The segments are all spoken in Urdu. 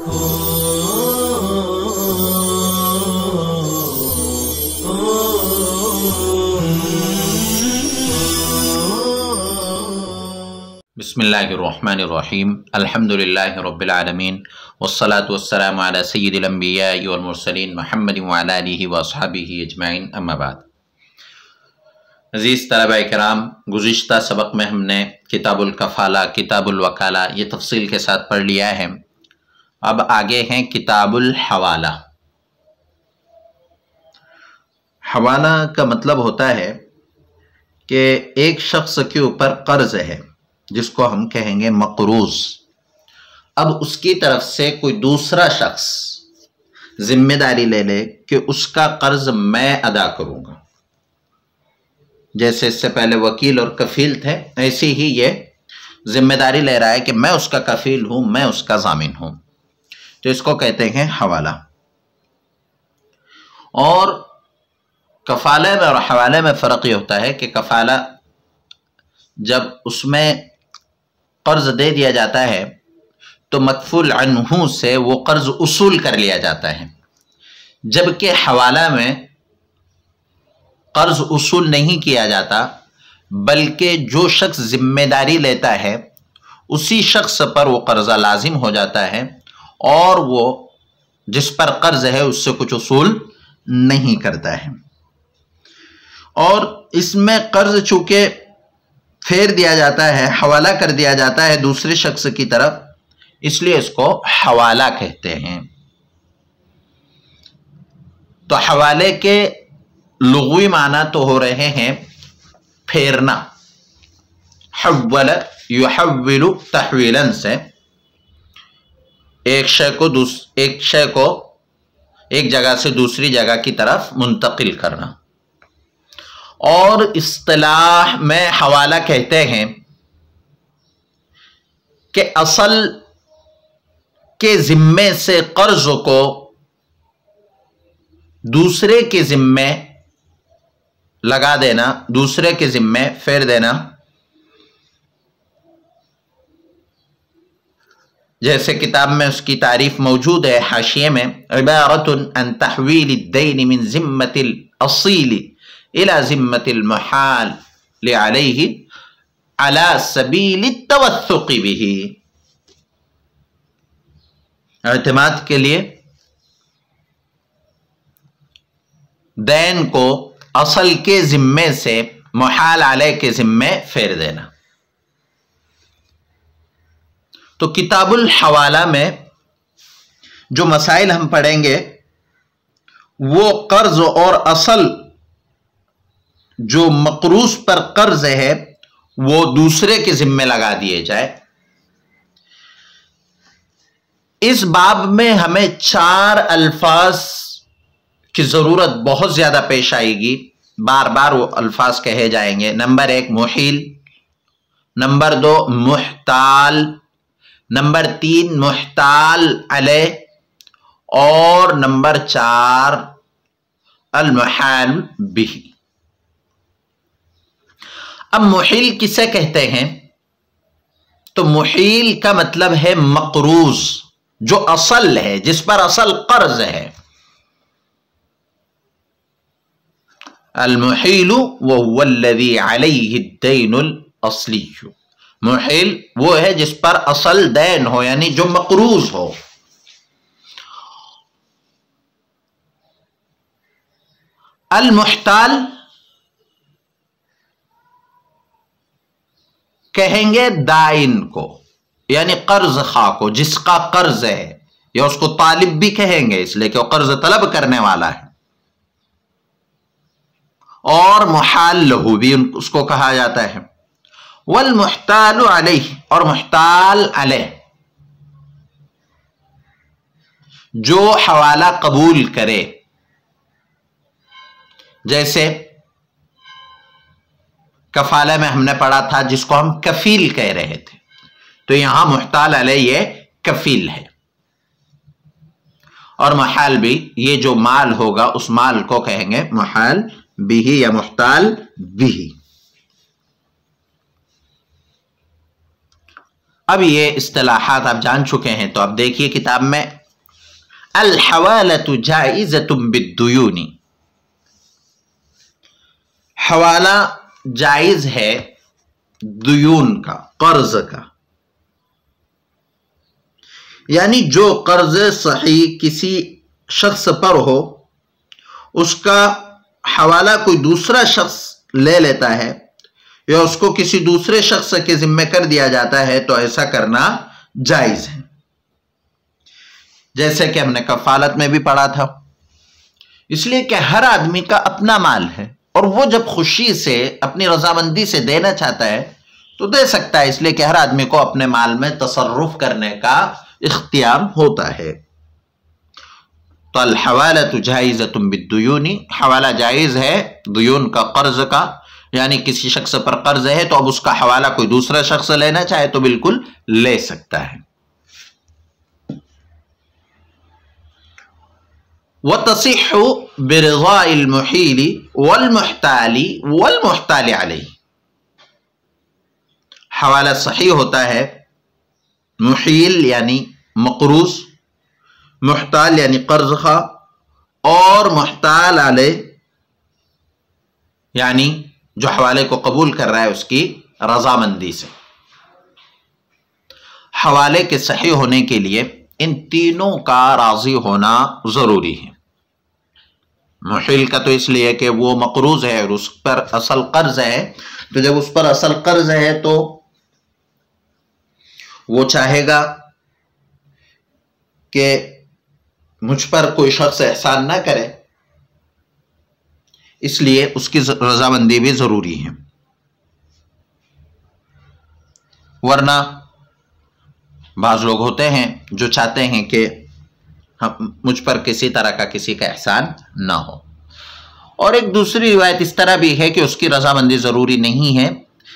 بسم اللہ الرحمن الرحیم الحمدللہ رب العالمین والصلاة والسلام علی سید الانبیاء والمرسلین محمد وعلی آلہ واصحابہ اجمعین اما بعد۔ عزیز طلبہ کرام، گزشتہ سبق میں ہم نے کتاب الکفالہ، کتاب الوکالہ یہ تفصیل کے ساتھ پڑھ لیا ہے۔ اب آگے ہیں کتاب الحوالہ۔ حوالہ کا مطلب ہوتا ہے کہ ایک شخص کے اوپر قرض ہے جس کو ہم کہیں گے مقروض، اب اس کی طرف سے کوئی دوسرا شخص ذمہ داری لے لے کہ اس کا قرض میں ادا کروں گا، جیسے اس سے پہلے وکیل اور کفیل تھے، ایسی ہی یہ ذمہ داری لے رہا ہے کہ میں اس کا کفیل ہوں، میں اس کا ضامن ہوں، تو اس کو کہتے ہیں حوالہ۔ اور کفالے میں اور حوالے میں فرق یہ ہوتا ہے کہ کفالہ جب اس میں قرض دے دیا جاتا ہے تو مکفول عنہ سے وہ قرض اصول کر لیا جاتا ہے، جبکہ حوالہ میں قرض اصول نہیں کیا جاتا، بلکہ جو شخص ذمہ داری لیتا ہے اسی شخص پر وہ قرضہ لازم ہو جاتا ہے، اور وہ جس پر قرض ہے اس سے کچھ اصول نہیں کرتا ہے۔ اور اس میں قرض چونکہ پھیر دیا جاتا ہے، حوالہ کر دیا جاتا ہے دوسرے شخص کی طرف، اس لیے اس کو حوالہ کہتے ہیں۔ تو حوالے کے لغوی معنی تو ہو رہے ہیں پھیرنا، حول یحول تحویلا سے ایک شے کو ایک جگہ سے دوسری جگہ کی طرف منتقل کرنا۔ اور اصطلاح میں حوالہ کہتے ہیں کہ اصل کے ذمے سے قرض کو دوسرے کے ذمے لگا دینا، دوسرے کے ذمے پھیر دینا، جیسے کتاب میں اس کی تعریف موجود ہے حاشیے میں، عبارت عن تحویل الدین من ذمت الاصیل الى ذمت المحال علیہ علی سبیل التوثق به، اعتماد کے لیے دین کو اصل کے ذمے سے محال علیہ کے ذمے پھیر دینا۔ تو کتاب الحوالہ میں جو مسائل ہم پڑھیں گے وہ قرض اور اصل جو مقروض پر قرض ہے وہ دوسرے کے ذمے لگا دیے جائے۔ اس باب میں ہمیں 4 الفاظ کی ضرورت بہت زیادہ پیش آئے گی، بار بار وہ الفاظ کہے جائیں گے۔ نمبر 1 محیل، نمبر 2 محتال، نمبر 3 محتال علیہ، اور نمبر 4 المحال بھی۔ اب محیل کسے کہتے ہیں؟ تو محیل کا مطلب ہے مقروض، جو اصل ہے، جس پر اصل قرض ہے۔ المحیل وهو الذي عليه الدین الاصلی، محیل وہ ہے جس پر اصل دین ہو، یعنی جو مقروض ہو۔ المحتال کہیں گے دائن کو، یعنی قرض خواہ کو، جس کا قرض ہے، یا اس کو طالب بھی کہیں گے اس لیے کہ وہ قرض طلب کرنے والا ہے، اور محال لہو بھی اس کو کہا جاتا ہے۔ والمحتال علیہ، اور محتال علیہ جو حوالہ قبول کرے، جیسے کفالہ میں ہم نے پڑھا تھا جس کو ہم کفیل کہہ رہے تھے، تو یہاں محتال علیہ یہ کفیل ہے۔ اور محال بھی، یہ جو مال ہوگا اس مال کو کہیں گے محال بھی یا محتال بھی۔ اب یہ اصطلاحات آپ جان چکے ہیں، تو اب دیکھیے کتاب میں الحوالۃ جائزۃ بالدیون، حوالہ جائز ہے دیون کا، قرض کا، یعنی جو قرض صحیح کسی شخص پر ہو اس کا حوالہ کوئی دوسرا شخص لے لیتا ہے یا اس کو کسی دوسرے شخص کے ذمہ کر دیا جاتا ہے تو ایسا کرنا جائز ہے، جیسے کہ ہم نے کفالت میں بھی پڑھا تھا۔ اس لیے کہ ہر آدمی کا اپنا مال ہے اور وہ جب خوشی سے اپنی رضامندی سے دینا چاہتا ہے تو دے سکتا ہے، اس لیے کہ ہر آدمی کو اپنے مال میں تصرف کرنے کا اختیار ہوتا ہے۔ تو الحوالۃ جائزۃ بالدیون، حوالہ جائز ہے دیون کا، قرض کا، یعنی کسی شخص پر قرض ہے تو اب اس کا حوالہ کوئی دوسرا شخص لینا چاہے تو بالکل لے سکتا ہے۔ وَتَصِحُّ بِرِضَاءِ الْمُحِيلِ وَالْمُحْتَالِ وَالْمُحْتَالِ عَلَيْهِ، حوالہ صحیح ہوتا ہے محیل یعنی مقروض، محتال یعنی قرض خواہ، اور محتال علیہ یعنی جو حوالے کو قبول کر رہا ہے اس کی رضامندی سے۔ حوالے کے صحیح ہونے کے لیے ان تینوں کا راضی ہونا ضروری ہے۔ محیل کا تو اس لیے کہ وہ مقروض ہے اور اس پر اصل قرض ہے، تو جب اس پر اصل قرض ہے تو وہ چاہے گا کہ مجھ پر کوئی شخص احسان نہ کرے، اس لیے اس کی رضامندی بھی ضروری ہے، ورنہ بعض لوگ ہوتے ہیں جو چاہتے ہیں کہ مجھ پر کسی طرح کا کسی کا احسان نہ ہو۔ اور ایک دوسری روایت اس طرح بھی ہے کہ اس کی رضامندی ضروری نہیں ہے،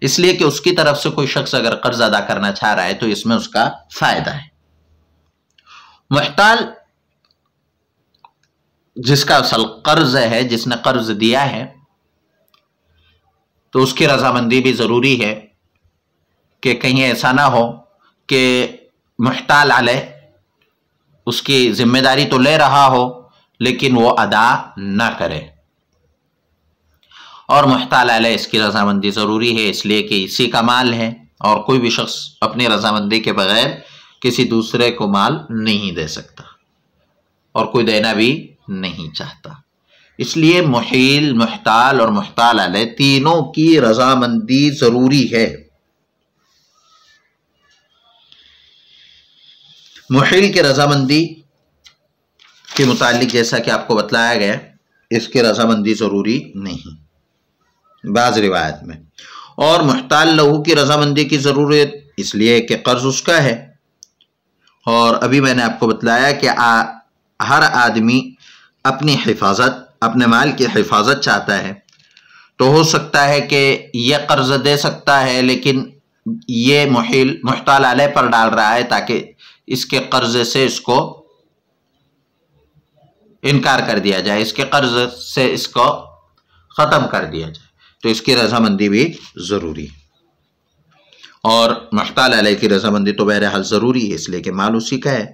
اس لیے کہ اس کی طرف سے کوئی شخص اگر قرض ادا کرنا چاہ رہا ہے تو اس میں اس کا فائدہ ہے۔ محتال جس کا اصل قرض ہے، جس نے قرض دیا ہے، تو اس کی رضامندی بھی ضروری ہے کہ کہیں ایسا نہ ہو کہ محتال علیہ اس کی ذمہ داری تو لے رہا ہو لیکن وہ ادا نہ کرے، اور محتال علیہ اس کی رضامندی ضروری ہے، اس لیے کہ اسی کا مال ہے اور کوئی بھی شخص اپنی رضامندی کے بغیر کسی دوسرے کو مال نہیں دے سکتا اور کوئی دینا بھی نہیں چاہتا، اس لیے محیل، محتال اور محتال علیہ تینوں کی رضامندی ضروری ہے۔ محیل کی رضامندی کے متعلق جیسا کہ آپ کو بتلایا گیا، اس کی رضامندی ضروری نہیں بعض روایت میں، اور محتال لہو کی رضامندی کی ضرورت اس لیے کہ قرض اس کا ہے، اور ابھی میں نے آپ کو بتلایا کہ ہر آدمی اپنی حفاظت، اپنے مال کی حفاظت چاہتا ہے، تو ہو سکتا ہے کہ یہ قرض دے سکتا ہے لیکن یہ محیل محتال علیہ پر ڈال رہا ہے تاکہ اس کے قرض سے اس کو انکار کر دیا جائے، اس کے قرض سے اس کو ختم کر دیا جائے، تو اس کی رضامندی بھی ضروری ہے۔ اور محتال علیہ کی رضامندی تو بہرحال ضروری ہے، اس لیے کہ مال اسی کا ہے۔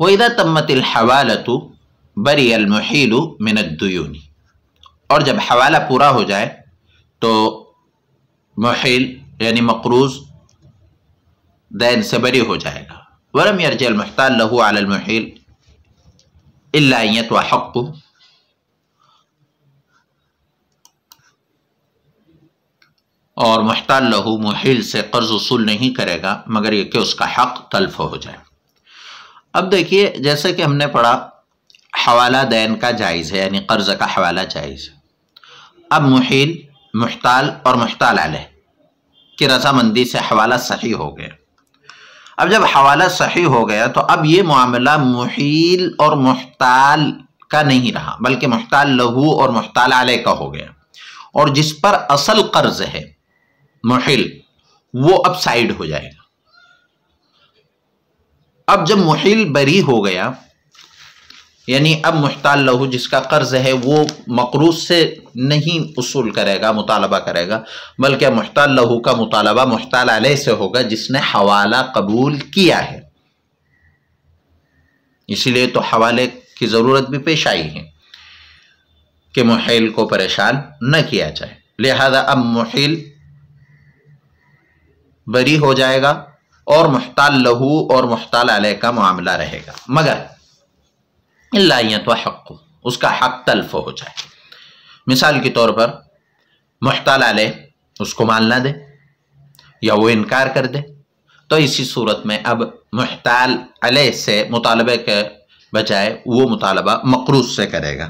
وَإِذَا تَمَّتِ الْحَوَالَةُ بَرِئَ الْمُحِيلُ مِنَ الدُّيُونِ، اور جب حوالہ پورا ہو جائے تو محیل یعنی مقروض دین سے بری ہو جائے گا۔ وَلَمْ يَرْجِعِ الْمُحْتَالُ لَهُ عَلَى الْمُحِيلِ إِلَّا أَن يَطْوَى حَقُّهُ، اور محتال لہو محیل سے قرض وصول نہیں کرے گا مگر یہ کہ اس کا حق تلف ہو جائے۔ اب دیکھیے جیسے کہ ہم نے پڑھا حوالہ دین کا جائز ہے، یعنی قرض کا حوالہ جائز ہے۔ اب محیل، محتال اور محتال علیہ کی رضامندی سے حوالہ صحیح ہو گیا۔ اب جب حوالہ صحیح ہو گیا تو اب یہ معاملہ محیل اور محتال کا نہیں رہا بلکہ محتال لہو اور محتال علیہ کا ہو گیا، اور جس پر اصل قرض ہے محیل، وہ اب سائیڈ ہو جائے گا۔ اب جب محیل بری ہو گیا یعنی اب محتال لہو جس کا قرض ہے وہ مقروض سے نہیں اصول کرے گا، مطالبہ کرے گا، بلکہ محتال لہو کا مطالبہ محتال علیہ سے ہوگا جس نے حوالہ قبول کیا ہے۔ اسی لیے تو حوالے کی ضرورت بھی پیش آئی ہے کہ محیل کو پریشان نہ کیا جائے، لہذا اب محیل بری ہو جائے گا اور محتال لہو اور محتال علیہ کا معاملہ رہے گا، مگر الا ان يتحق، اس کا حق تلف ہو جائے۔ مثال کے طور پر محتال علیہ اس کو مال نہ دے یا وہ انکار کر دے، تو اسی صورت میں اب محتال علیہ سے مطالبے کے بجائے وہ مطالبہ مقروض سے کرے گا،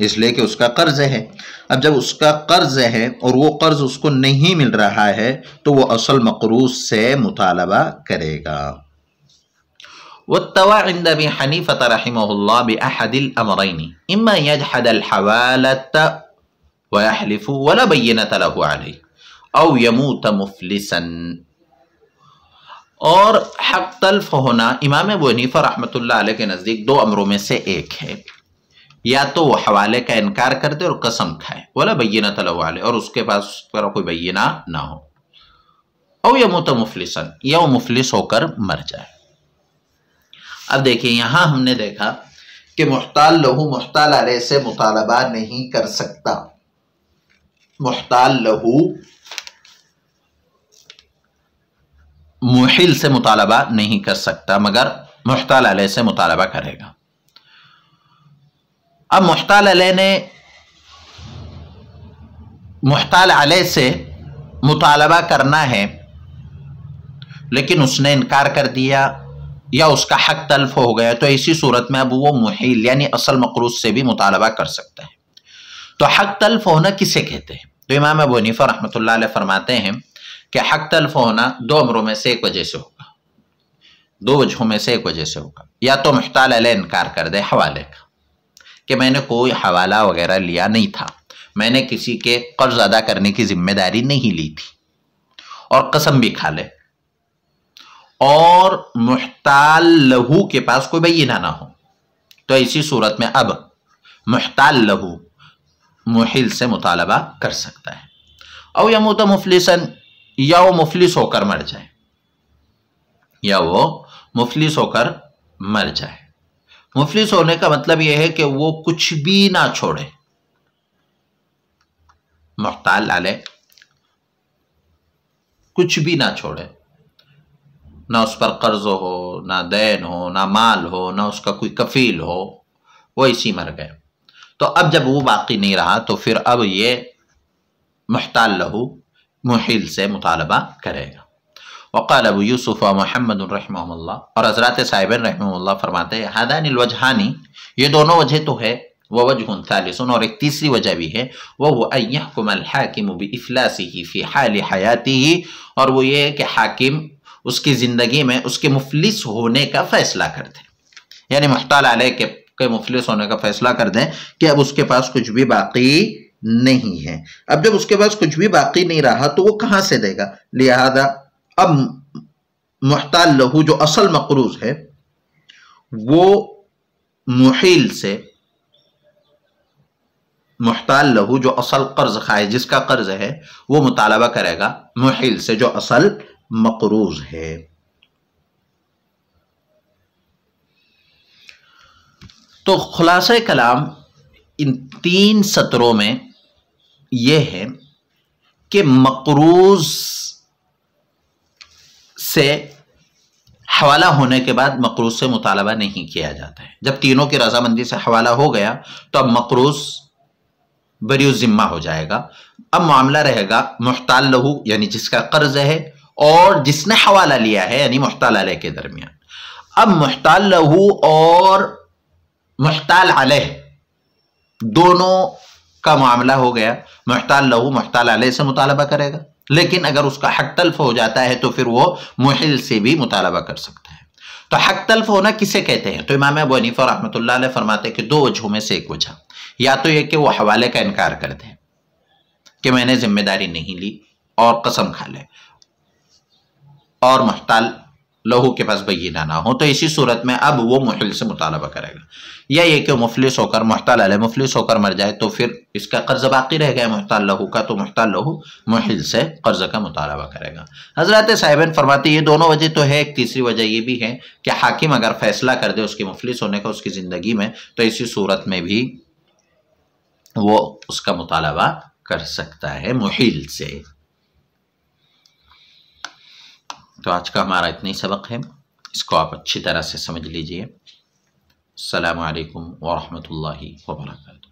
اس لیے کہ اس کا قرض ہے۔ اب جب اس کا قرض ہے اور وہ قرض اس کو نہیں مل رہا ہے تو وہ اصل مقروض سے مطالبہ کرے گا۔ واتوى عند ابي حنيفة رحمه الله بأحد الأمرين، إما يجحد الحوالة ويحلف ولا بينة له عليه، أو يموت مفلسا۔ اور حق تلف ہونا امام ابو حنیفہ رحمۃ اللہ علیہ کے نزدیک دو امروں میں سے ایک ہے، یا تو وہ حوالے کا انکار کر دے اور قسم کھائے، ولا بینۃ لہ علیہ، اور اس کے پاس کوئی بینہ نہ ہو، او یموت مفلسا، یا وہ مفلس ہو کر مر جائے۔ اب دیکھیں یہاں ہم نے دیکھا کہ محتال لہو محتال علیہ سے مطالبہ نہیں کر سکتا، محتال لہو محل سے مطالبہ نہیں کر سکتا مگر محتال علیہ سے مطالبہ کرے گا۔ اب محتال علیہ نے محتال علیہ سے مطالبہ کرنا ہے لیکن اس نے انکار کر دیا یا اس کا حق تلف ہو گیا، تو اسی صورت میں اب وہ محیل یعنی اصل مقروض سے بھی مطالبہ کر سکتا ہے۔ تو حق تلف ہونا کسے کہتے ہیں؟ تو امام ابو حنیفہ رحمۃ اللہ علیہ فرماتے ہیں کہ حق تلف ہونا دو امروں میں سے ایک وجہ سے ہوگا، دو وجہوں میں سے ایک وجہ سے ہوگا۔ یا تو محتال علیہ انکار کر دے حوالے کا کہ میں نے کوئی حوالہ وغیرہ لیا نہیں تھا، میں نے کسی کے قرض ادا کرنے کی ذمہ داری نہیں لی تھی، اور قسم بھی کھا لے، اور محتال لہو کے پاس کوئی بینہ نہ ہو، تو اسی صورت میں اب محتال لہو محل سے مطالبہ کر سکتا ہے۔ او یموت مفلسا، یا وہ مفلس ہو کر مر جائے، یا وہ مفلس ہو کر مر جائے۔ مفلس ہونے کا مطلب یہ ہے کہ وہ کچھ بھی نہ چھوڑے، محتال علیہ کچھ بھی نہ چھوڑے، نہ اس پر قرض ہو، نہ دین ہو، نہ مال ہو، نہ اس کا کوئی کفیل ہو، وہ اسی مر گئے۔ تو اب جب وہ باقی نہیں رہا تو پھر اب یہ محتال لہو محل سے مطالبہ کرے گا۔ وقال ابو یوسف و محمد رحمہ اللہ، اور حضرات صاحبین رحمہ اللہ فرماتے ہیں ہذان الوجہانی، یہ دونوں وجہ تو ہے، ووجہ ثالث، اور ایک تیسری وجہ بھی ہے، وهو ان يحكم الحاکم بافلاسه في حال حیاته، اور وہ یہ ہے کہ حاکم اس کی زندگی میں اس کے مفلس ہونے کا فیصلہ کر دیں، یعنی محتال علیہ کے مفلس ہونے کا فیصلہ کر دیں کہ اب اس کے پاس کچھ بھی باقی نہیں ہے۔ اب جب اس کے پاس کچھ بھی باقی نہیں رہا تو وہ کہاں سے دے گا؟ لہذا اب محتال لہو جو اصل مقروض ہے وہ محیل سے، محتال لہو جو اصل قرض خواہ جس کا قرض ہے وہ مطالبہ کرے گا محیل سے جو اصل مقروض ہے۔ تو خلاصہ کلام ان تین سطروں میں یہ ہے کہ مقروض سے حوالہ ہونے کے بعد مقروض سے مطالبہ نہیں کیا جاتا ہے۔ جب تینوں کی رضامندی سے حوالہ ہو گیا تو اب مقروض بری الذمہ ہو جائے گا۔ اب معاملہ رہے گا محتال لہو یعنی جس کا قرض ہے اور جس نے حوالہ لیا ہے یعنی محتال علیہ کے درمیان۔ اب محتال لہو اور محتال علیہ دونوں کا معاملہ ہو گیا، محتال لہو محتال علیہ سے مطالبہ کرے گا، لیکن اگر اس کا حق تلف ہو جاتا ہے تو پھر وہ محل سے بھی مطالبہ کر سکتا ہے۔ تو حق تلف ہونا کسے کہتے ہیں؟ تو امام ابو حنیفہ رحمۃ اللہ علیہ فرماتے ہیں کہ دو وجہوں میں سے ایک وجہ، یا تو یہ کہ وہ حوالے کا انکار کر دے کہ میں نے ذمہ داری نہیں لی اور قسم کھا لے، اور محتال لہو کے پاس بینہ نہ ہو، تو اسی صورت میں اب وہ محل سے مطالبہ کرے گا. یا یہ کہ مفلس ہو کر، محتال علیہ مفلس ہو کر مر جائے تو پھر اس کا قرض باقی رہ گیا محتال لہو کا، تو محتال لہو محل سے قرض کا مطالبہ کرے گا. حضرات صاحبین فرماتے یہ دونوں وجہ تو ہے. ایک تیسری وجہ یہ بھی ہے کہ حاکم اگر فیصلہ کر دے اس کے مفلس ہونے کا اس کی زندگی میں، تو اسی صورت میں بھی وہ اس کا مطالبہ کر سکتا ہے محل سے. تو آج کا ہمارا اتنا ہی سبق ہے، اس کو آپ اچھی طرح سے سمجھ لیجئے. السلام علیکم ورحمۃ اللہ وبرکاتہ.